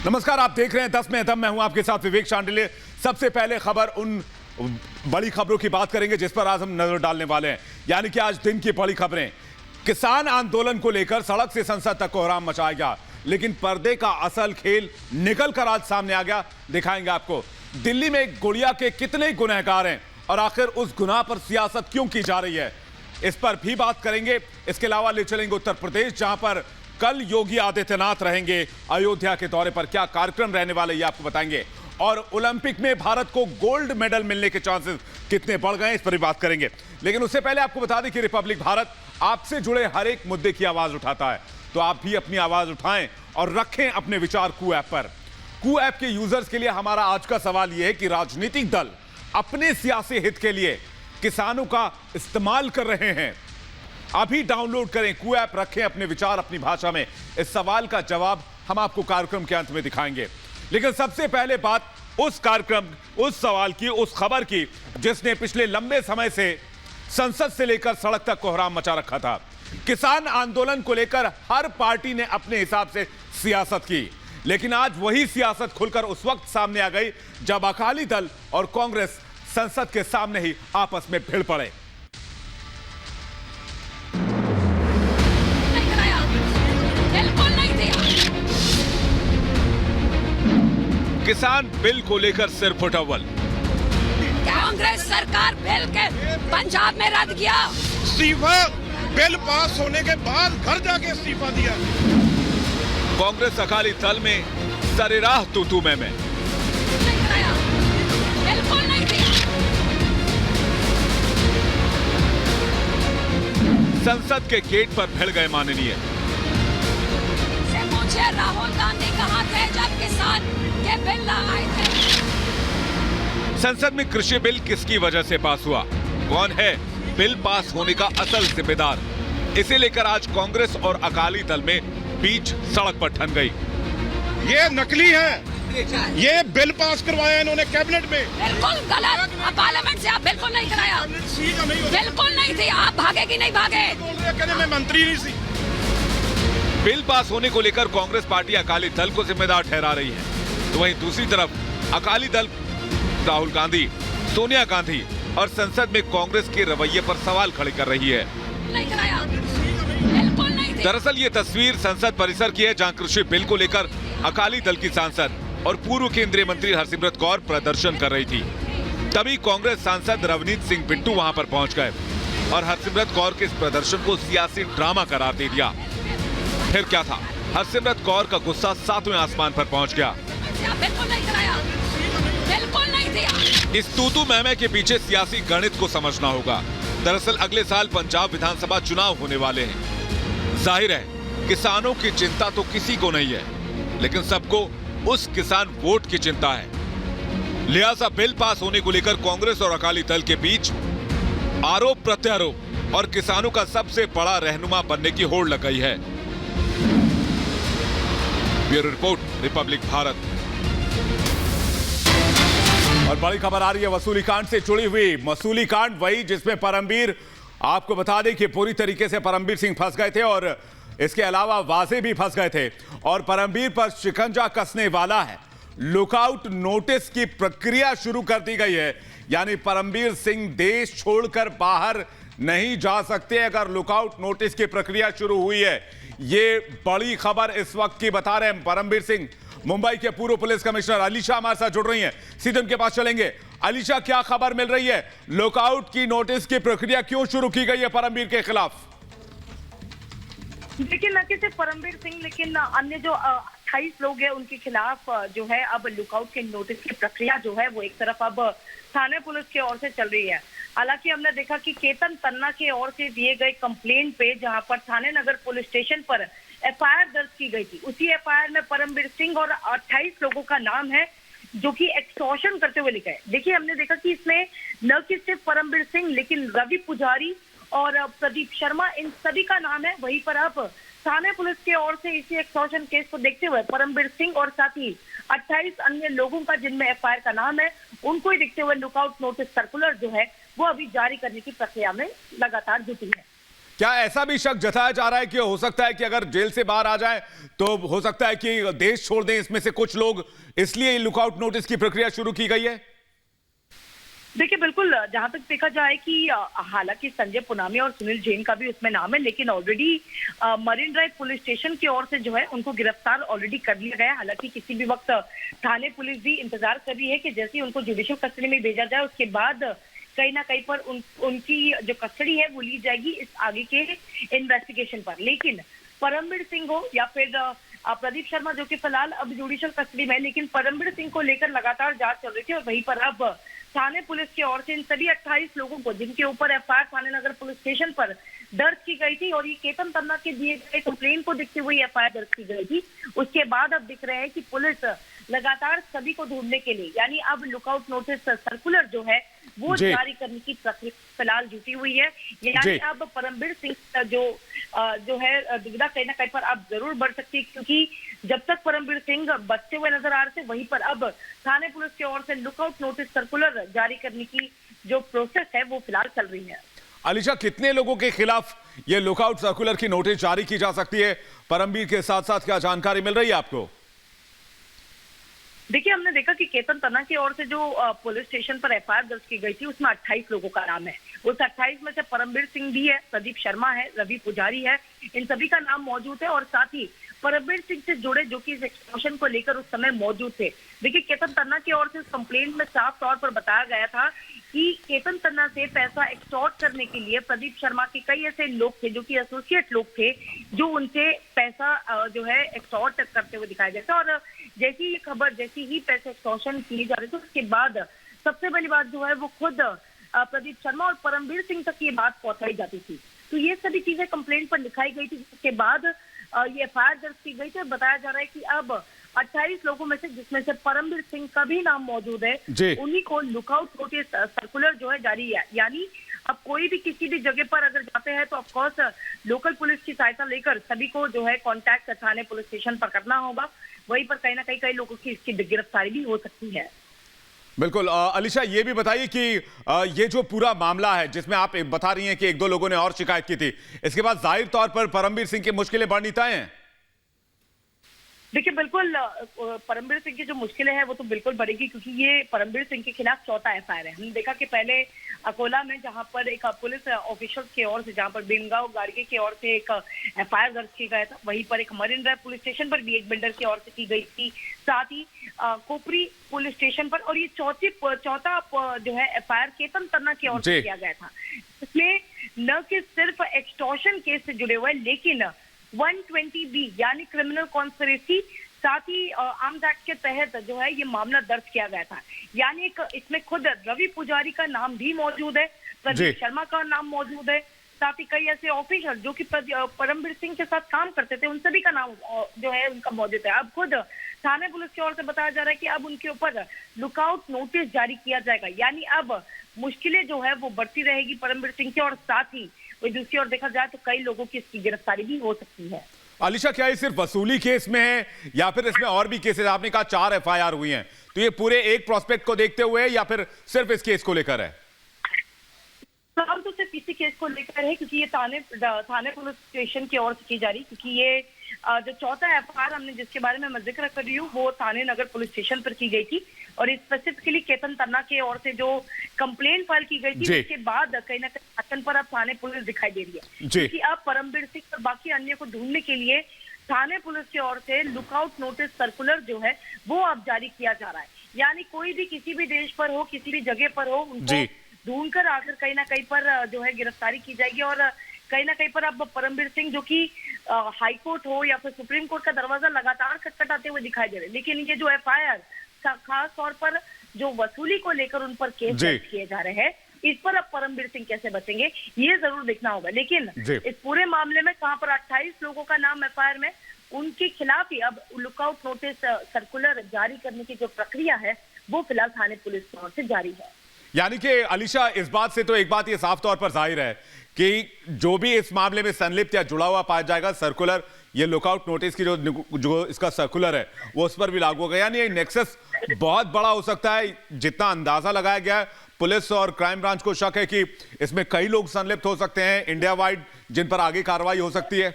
नमस्कार, आप देख रहे हैं 10 में दम। मैं हूं आपके साथ विवेक शांडिल्य। सबसे पहले खबर, उन बड़ी खबरों की बात करेंगे जिस पर आज हम नजर डालने वाले हैं। यानी कि आज दिन की बड़ी खबरें। किसान आंदोलन को लेकर सड़क से संसद तक कोहराम मचाया गया, लेकिन पर्दे का असल खेल निकल कर आज सामने आ गया। दिखाएंगे आपको दिल्ली में एक गुड़िया के कितने गुनहगार हैं और आखिर उस गुनाह पर सियासत क्यों की जा रही है, इस पर भी बात करेंगे। इसके अलावा ले चलेंगे उत्तर प्रदेश, जहां पर कल योगी आदित्यनाथ रहेंगे। अयोध्या के दौरे पर क्या कार्यक्रम रहने वाले ये आपको बताएंगे। और ओलंपिक में भारत को गोल्ड मेडल मिलने के चांसेस कितने बढ़ गए, इस पर भी बात करेंगे। लेकिन उससे पहले आपको बता दें कि रिपब्लिक भारत आपसे जुड़े हर एक मुद्दे की आवाज उठाता है, तो आप भी अपनी आवाज उठाएं और रखें अपने विचार कू ऐप पर। कू ऐप के यूजर्स के लिए हमारा आज का सवाल यह है कि राजनीतिक दल अपने सियासी हित के लिए किसानों का इस्तेमाल कर रहे हैं। अभी डाउनलोड करें कू ऐप, रखें अपने विचार अपनी भाषा में। इस सवाल का जवाब हम आपको कार्यक्रम के अंत में दिखाएंगे। लेकिन सबसे पहले बात उस कार्यक्रम, उस सवाल की, उस खबर की जिसने पिछले लंबे समय से संसद से लेकर सड़क तक कोहराम मचा रखा था। किसान आंदोलन को लेकर हर पार्टी ने अपने हिसाब से सियासत की, लेकिन आज वही सियासत खुलकर उस वक्त सामने आ गई जब अकाली दल और कांग्रेस संसद के सामने ही आपस में भिड़ पड़े। किसान बिल को लेकर सिर फुटअव्वल। कांग्रेस सरकार बिल के पंजाब में रद्द किया। इस्तीफा बिल पास होने के बाद घर जाके इस्तीफा दिया। कांग्रेस अकाली दल में सरेराह तू मैं। बिल्कुल नहीं दिया। संसद के गेट पर भिड़ गए माननीय। से पूछे राहुल गांधी कहाँ थे जब किसान के बिल लाए थे। संसद में कृषि बिल किसकी वजह से पास हुआ, कौन है बिल पास होने का असल जिम्मेदार, इसे लेकर आज कांग्रेस और अकाली दल में बीच सड़क पर ठन गई। ये नकली है, ये बिल पास करवाया इन्होंने कैबिनेट में। बिल्कुल गलत। पार्लियामेंट से आप बिल्कुल नहीं कराया। बिल्कुल नहीं थी। आप भागे कि नहीं भागे? कहने में मंत्री नहीं थी। बिल पास होने को लेकर कांग्रेस पार्टी अकाली दल को जिम्मेदार ठहरा रही है, तो वहीं दूसरी तरफ अकाली दल राहुल गांधी, सोनिया गांधी और संसद में कांग्रेस के रवैये पर सवाल खड़े कर रही है। नहीं कराया। बिल्कुल नहीं थी। दरअसल ये तस्वीर संसद परिसर की है, जहां कृषि बिल को लेकर अकाली दल की सांसद और पूर्व केंद्रीय मंत्री हरसिमरत कौर प्रदर्शन कर रही थी। तभी कांग्रेस सांसद रवनीत सिंह बिट्टू वहां पर पहुंच गए और हरसिमरत कौर के इस प्रदर्शन को सियासी ड्रामा करार दे दिया। फिर क्या था, हरसिमरत कौर का गुस्सा सातवें आसमान पर पहुंच गया। बिल्कुल नहीं कराया। बिल्कुल नहीं दिया। इस तूतू मैमे के पीछे सियासी गणित को समझना होगा। दरअसल अगले साल पंजाब विधानसभा चुनाव होने वाले हैं। जाहिर है किसानों की चिंता तो किसी को नहीं है, लेकिन सबको उस किसान वोट की चिंता है। लिहाजा बिल पास होने को लेकर कांग्रेस और अकाली दल के बीच आरोप प्रत्यारोप और किसानों का सबसे बड़ा रहनुमा बनने की होड़ लग गई है। Bureau report, Republic Bharat. और बड़ी खबर आ रही है वसूली कांड से जुड़ी हुई। वसूली कांड वही जिसमें परमबीर, आपको बता दें कि पूरी तरीके से परमबीर सिंह फंस गए थे और इसके अलावा वाजे भी फंस गए थे और परमबीर पर शिकंजा कसने वाला है। लुकआउट नोटिस की प्रक्रिया शुरू कर दी गई है, यानी परमबीर सिंह देश छोड़कर बाहर नहीं जा सकते अगर लुकआउट नोटिस की प्रक्रिया शुरू हुई है। ये बड़ी खबर इस वक्त की बता रहे हैं परमबीर सिंह। मुंबई के पूर्व पुलिस कमिश्नर अलीशा हमारे साथ जुड़ रही हैं, सीधे उनके पास चलेंगे। अलीशा, क्या खबर मिल रही है? लुकआउट की नोटिस की प्रक्रिया क्यों शुरू की गई है परमबीर के खिलाफ? देखिए, न कि सिर्फ परमबीर सिंह लेकिन अन्य जो 28 लोग हैं उनके खिलाफ जो है अब लुकआउट के नोटिस की प्रक्रिया जो है वो एक तरफ अब थाने पुलिस की ओर से चल रही है। हालांकि हमने देखा कि केतन तन्ना की ओर से दिए गए कंप्लेंट पे जहां पर थाने नगर पुलिस स्टेशन पर एफआईआर दर्ज की गई थी, उसी एफआईआर में परमबीर सिंह और 28 लोगों का नाम है जो कि एक्सटॉर्शन करते हुए लिखा है। देखिए, हमने देखा कि इसमें न कि सिर्फ परमबीर सिंह लेकिन रवि पुजारी और प्रदीप शर्मा, इन सभी का नाम है। वहीं पर अब थाने पुलिस की ओर से इसी एक्सटॉर्शन केस को देखते हुए परमबीर सिंह और साथ ही 28 अन्य लोगों का जिनमें एफआईआर का नाम है, उनको ही देखते हुए लुकआउट नोटिस सर्कुलर जो है वो अभी जारी करने की प्रक्रिया में लगातार जुटी है। क्या ऐसा भी शक जताया जा रहा है कि हो सकता है कि अगर जेल से बाहर आ जाए तो हो सकता है कि देश छोड़ दें इसमें से कुछ लोग, इसलिए लुकआउट नोटिस की प्रक्रिया शुरू की गई है? देखिए बिल्कुल, जहां तक देखा जाए कि हालांकि संजय पुनामी और सुनील जैन का भी उसमें नाम है, लेकिन already marine drive police station की ओर से जो है उनको गिरफ्तार ऑलरेडी कर लिया गया है। हालांकि किसी भी वक्त थाने पुलिस भी इंतजार कर रही है कि जैसे ही उनको जुडिशियल कस्टडी में भेजा जाए उसके बाद कहीं ना कहीं पर उनकी जो कस्टडी है वो ली जाएगी इस आगे के इन्वेस्टिगेशन पर। लेकिन परमबीर सिंह हो या फिर प्रदीप शर्मा जो कि फिलहाल अब जुडिशियल कस्टडी में है, लेकिन परमबीर सिंह को लेकर लगातार जांच चल रही थी और वहीं पर अब थाने पुलिस की ओर से इन सभी 28 लोगों को जिनके ऊपर एफआईआर थाने नगर पुलिस स्टेशन पर दर्ज की गई थी और ये केतन तन्ना के दिए गए कंप्लेन को देखते हुए एफआईआर दर्ज की गई थी, उसके बाद अब दिख रहे हैं कि पुलिस लगातार सभी को ढूंढने के लिए, यानी अब लुकआउट नोटिस सर्कुलर जो है वो जारी करने की प्रक्रिया फिलहाल जुटी हुई है। यानी अब परमबीर सिंह जो है दुविधा कहीं ना कहीं पर अब जरूर बढ़ सकती है, क्योंकि जब तक परमबीर सिंह बचते हुए नजर आ रहे थे वहीं पर अब थाने पुलिस की ओर से लुकआउट नोटिस सर्कुलर जारी करने की जो प्रोसेस है वो फिलहाल चल रही है। अलीशा, कितने लोगों के खिलाफ ये लुकआउट सर्कुलर की नोटिस जारी की जा सकती है? परमबीर के साथ साथ क्या जानकारी मिल रही है आपको? देखिए, हमने देखा कि केतन तन्ना की ओर से जो पुलिस स्टेशन पर एफआईआर दर्ज की गई थी उसमें 28 लोगों का नाम है। उस 28 में से परमबीर सिंह भी है, प्रदीप शर्मा है, रवि पुजारी है, इन सभी का नाम मौजूद है और साथ ही परमबीर सिंह से जुड़े जो कि इस एक्सटॉर्शन को लेकर उस समय मौजूद थे। देखिए, केतन तन्ना की ओर से इस कंप्लेंट में साफ तौर पर बताया गया था कि केतन तन्ना से पैसा एक्सटॉर्ट करने के लिए प्रदीप शर्मा के कई ऐसे लोग थे जो कि एसोसिएट लोग थे जो उनसे पैसा जो है एक्सटॉर्ट करते हुए दिखाया गया था। और जैसी ये खबर, जैसी ही पैसे एक्सटॉर्शन किए जा रहे थे उसके बाद सबसे बड़ी बात जो है वो खुद प्रदीप शर्मा और परमबीर सिंह तक ये बात पहुंचाई जाती थी। तो ये सभी चीजें कंप्लेंट पर लिखाई गई थी, जिसके बाद ये एफआईआर दर्ज की गई थी। बताया जा रहा है कि अब 28 लोगों में से, जिसमें से परमबीर सिंह का भी नाम मौजूद है, उन्हीं को लुकआउट नोटिस सर्कुलर जो है जारी है। यानी अब कोई भी किसी भी जगह पर अगर जाते हैं तो ऑफकोर्स लोकल पुलिस की सहायता लेकर सभी को जो है कॉन्टैक्ट थाने पुलिस स्टेशन पर करना होगा। वहीं पर कहीं ना कहीं कई लोगों की इसकी गिरफ्तारी भी हो सकती है। बिल्कुल। अलीशा, ये भी बताइए कि ये जो पूरा मामला है जिसमें आप बता रही हैं कि एक दो लोगों ने और शिकायत की थी, इसके बाद जाहिर तौर पर परमबीर सिंह की मुश्किलें बढ़नी तय हैं। देखिए, बिल्कुल परमबीर सिंह की जो मुश्किलें हैं वो तो बिल्कुल बढ़ेगी, क्योंकि ये परमबीर सिंह के खिलाफ चौथा एफआईआर है। हमने देखा कि पहले अकोला में जहां पर एक पुलिस ऑफिसर की ओर से, जहां पर बेनगांव गाड़गे की ओर से एक एफआईआर दर्ज की गया था, वहीं पर एक मरीन ड्राइव पुलिस स्टेशन पर भी एक बिल्डर की ओर से की गई थी, साथ ही कोपरी पुलिस स्टेशन पर, और ये चौथा जो है एफआईआर केतन तन्ना की ओर से किया गया था। इसमें न कि सिर्फ एक्सटॉर्शन केस से जुड़े हुए, लेकिन 120B यानी क्रिमिनल कॉन्स्पिरेसी, साथ ही आर्म्स एक्ट के तहत जो है ये मामला दर्ज किया गया था। यानी इसमें खुद रवि पुजारी का नाम भी मौजूद है, प्रदीप शर्मा का नाम मौजूद है, साथ ही कई ऐसे ऑफिसर जो कि परमबीर सिंह के साथ काम करते थे उन सभी का नाम जो है उनका मौजूद है। अब खुद थाने पुलिस की ओर से बताया जा रहा है कि अब उनके ऊपर लुकआउट नोटिस जारी किया जाएगा। यानी अब मुश्किलें जो है वो बढ़ती रहेगी परमबीर सिंह की, और साथ ही दूसरी ओर देखा जाए तो कई लोगों की इसकी गिरफ्तारी भी हो सकती है। अलीशा, क्या ये सिर्फ वसूली केस में है या फिर इसमें और भी केसेस? आपने कहा 4 एफआईआर हुई हैं, तो ये पूरे एक प्रोस्पेक्ट को देखते हुए या फिर सिर्फ इस केस को लेकर है? सवाल तो सिर्फ इसी केस को लेकर है, क्योंकि ये थाने पुलिस स्टेशन की ओर से की जा रही, क्योंकि ये जो चौथा एफआईआर हमने जिसके बारे में मैं जिक्र कर रही हूँ वो थाने नगर पुलिस स्टेशन पर की गई थी, और स्पेसिफिकली केतन तन्ना की ओर से जो कंप्लेंट फाइल की गई थी उसके बाद कहीं ना कहीं शासन पर अब थाने पुलिस दिखाई दे रही है, क्योंकि अब परमबीर सिंह और बाकी अन्य को ढूंढने के लिए थाने पुलिस की ओर से लुकआउट नोटिस सर्कुलर जो है वो अब जारी किया जा रहा है। यानी कोई भी किसी भी देश पर हो, किसी भी जगह पर हो, उनको ढूंढकर आकर कहीं ना कहीं पर जो है गिरफ्तारी की जाएगी। और कहीं ना कहीं पर अब परमबीर सिंह जो कि हाई कोर्ट हो या फिर सुप्रीम कोर्ट का दरवाजा लगातार खटखटाते हुए दिखाई दे रहे हैं, लेकिन ये जो एफआईआर खास तौर पर जो वसूली को लेकर उन पर केस दर्ज किए जा रहे हैं, इस पर अब परमबीर सिंह कैसे बचेंगे ये जरूर देखना होगा। लेकिन इस पूरे मामले में कहां पर 28 लोगों का नाम एफआईआर में, उनके खिलाफ ही अब लुकआउट नोटिस सर्कुलर जारी करने की जो प्रक्रिया है वो फिलहाल थाने पुलिस की ओर से जारी है। यानी कि अलीशा, इस बात से तो एक बात ये साफ तौर पर जाहिर है कि जो भी इस मामले में संलिप्त या जुड़ा हुआ पाया जाएगा, सर्कुलर ये लुकआउट नोटिस की जो इसका सर्कुलर है वो उस पर भी लागू होगा। यानी ये नेक्सस बहुत बड़ा हो सकता है, जितना अंदाजा लगाया गया है पुलिस और क्राइम ब्रांच को शक है कि इसमें कई लोग संलिप्त हो सकते हैं इंडिया वाइड, जिन पर आगे कार्रवाई हो सकती है?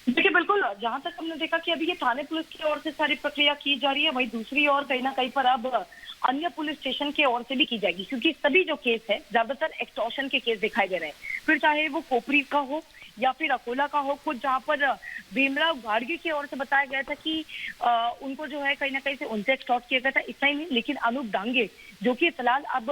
देखिए बिल्कुल, जहां तक हमने देखा कि अभी ये थाने पुलिस की ओर से सारी प्रक्रिया की जा रही है, वहीं दूसरी ओर कहीं ना कहीं पर अब अन्य पुलिस स्टेशन की ओर से भी की जाएगी, क्योंकि सभी जो केस है ज्यादातर एक्सटॉर्शन के केस दिखाई दे रहे हैं। फिर चाहे वो कोपरी का हो या फिर अकोला का हो, खुद जहां पर भीमराव घाड़गे की ओर से बताया गया था कि उनको जो है कहीं ना कहीं से उनसे एक्सटॉर्ट किया गया था। इतना ही नहीं, लेकिन अनूप डांगे जो कि फिलहाल अब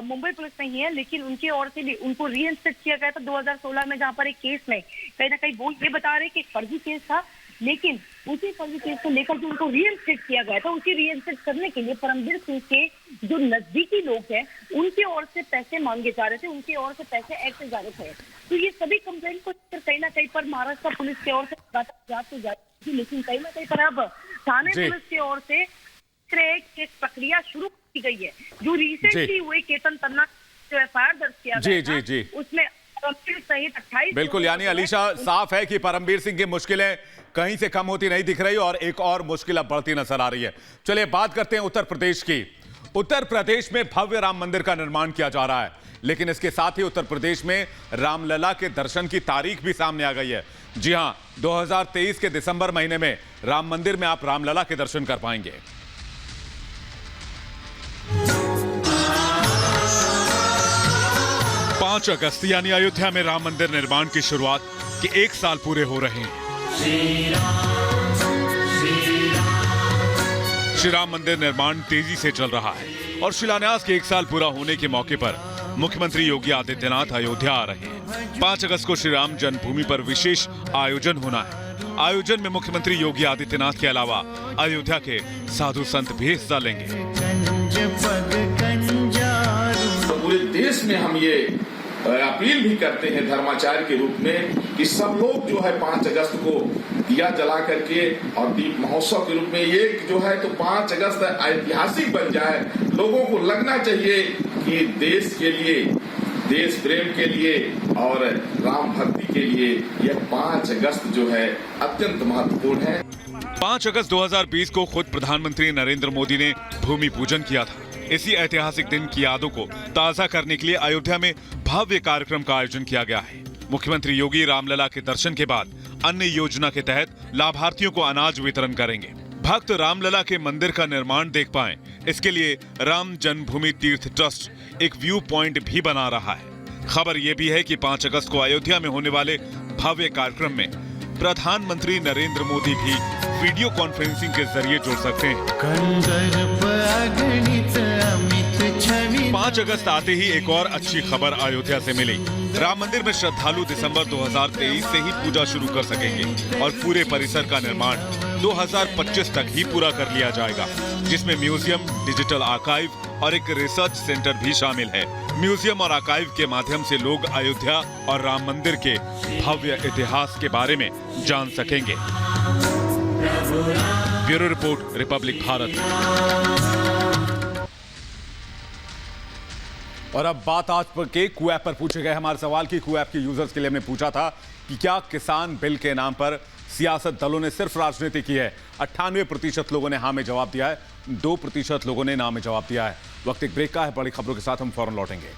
मुंबई पुलिस में ही है, लेकिन उनकी ओर से भी उनको रीइंस्टेट किया गया था 2016 में, जहां पर एक केस में कहीं ना कहीं वो ये बता रहे कि एक फर्जी केस था, लेकिन उसी फर्जी केस को लेकर जो उनको रीइंस्टेट किया गया था, उसी रीइंस्टेट करने के लिए परमबीर सिंह के जो नजदीकी लोग हैं उनकी ओर से पैसे मांगे जा रहे थे, उनकी ओर से पैसे ऐसे जा रहे थे। तो ये सभी कंप्लेंट को कहीं ना कहीं पर महाराष्ट्र पुलिस की ओर से जांच की जाती थी, लेकिन कहीं ना कहीं पर अब थाने पुलिस की ओर से एक प्रक्रिया शुरू की गई है। जो रिसेंटली हुए केतन तन्ना जो एफआईआर दर्ज किया गया उसमें सहित 28 बिल्कुल, यानी अलीशा साफ है कि परमबीर सिंह की मुश्किलें कहीं से कम होती नहीं दिख रही और एक और मुश्किल अब बढ़ती नजर आ रही है। चलिए बात करते हैं उत्तर प्रदेश की। उत्तर प्रदेश में भव्य राम मंदिर का निर्माण किया जा रहा है, लेकिन इसके साथ ही उत्तर प्रदेश में रामलला के दर्शन की तारीख भी सामने आ गई है। जी हां, 2023 के दिसंबर महीने में राम मंदिर में आप रामलला के दर्शन कर पाएंगे। 5 अगस्त यानी अयोध्या में राम मंदिर निर्माण की शुरुआत के 1 साल पूरे हो रहे हैं। श्री राम मंदिर निर्माण तेजी से चल रहा है और शिलान्यास के 1 साल पूरा होने के मौके पर मुख्यमंत्री योगी आदित्यनाथ अयोध्या आ रहे हैं। 5 अगस्त को श्री राम जन्मभूमि पर विशेष आयोजन होना है। आयोजन में मुख्यमंत्री योगी आदित्यनाथ के अलावा अयोध्या के साधु संत भी हिस्सा लेंगे। पूरे देश में हम ये अपील भी करते हैं धर्माचार्य के रूप में कि सब लोग जो है 5 अगस्त को दिया जला करके और दीप महोत्सव के रूप में ये जो है तो 5 अगस्त ऐतिहासिक बन जाए। लोगों को लगना चाहिए कि देश के लिए, देश प्रेम के लिए और राम भक्ति के लिए यह 5 अगस्त जो है अत्यंत महत्वपूर्ण है। 5 अगस्त 2020 को खुद प्रधानमंत्री नरेंद्र मोदी ने भूमि पूजन किया था। इसी ऐतिहासिक दिन की यादों को ताजा करने के लिए अयोध्या में भव्य कार्यक्रम का आयोजन किया गया है। मुख्यमंत्री योगी रामलला के दर्शन के बाद अन्य योजना के तहत लाभार्थियों को अनाज वितरण करेंगे। भक्त रामलला के मंदिर का निर्माण देख पाएं, इसके लिए राम जन्मभूमि तीर्थ ट्रस्ट एक व्यू पॉइंट भी बना रहा है। खबर यह भी है कि 5 अगस्त को अयोध्या में होने वाले भव्य कार्यक्रम में प्रधानमंत्री नरेंद्र मोदी भी वीडियो कॉन्फ्रेंसिंग के जरिए जुड़ सकते हैं। 5 अगस्त आते ही एक और अच्छी खबर अयोध्या से मिली। राम मंदिर में श्रद्धालु दिसंबर 2023 से ही पूजा शुरू कर सकेंगे और पूरे परिसर का निर्माण 2025 तक ही पूरा कर लिया जाएगा, जिसमें म्यूजियम, डिजिटल आर्काइव और एक रिसर्च सेंटर भी शामिल है। म्यूजियम और आर्काइव के माध्यम से लोग अयोध्या और राम मंदिर के भव्य इतिहास के बारे में जान सकेंगे। Bureau report, Republic Bharat. और अब बात आज के कू ऐप पर पूछे गए हमारे सवाल की। कू ऐप के यूजर्स के लिए हमने पूछा था कि क्या किसान बिल के नाम पर सियासत दलों ने सिर्फ राजनीति की है। 98% लोगों ने हाँ में जवाब दिया है, 2% लोगों ने ना में जवाब दिया है। वक्त एक ब्रेक का है, बड़ी खबरों के साथ हम फौरन लौटेंगे।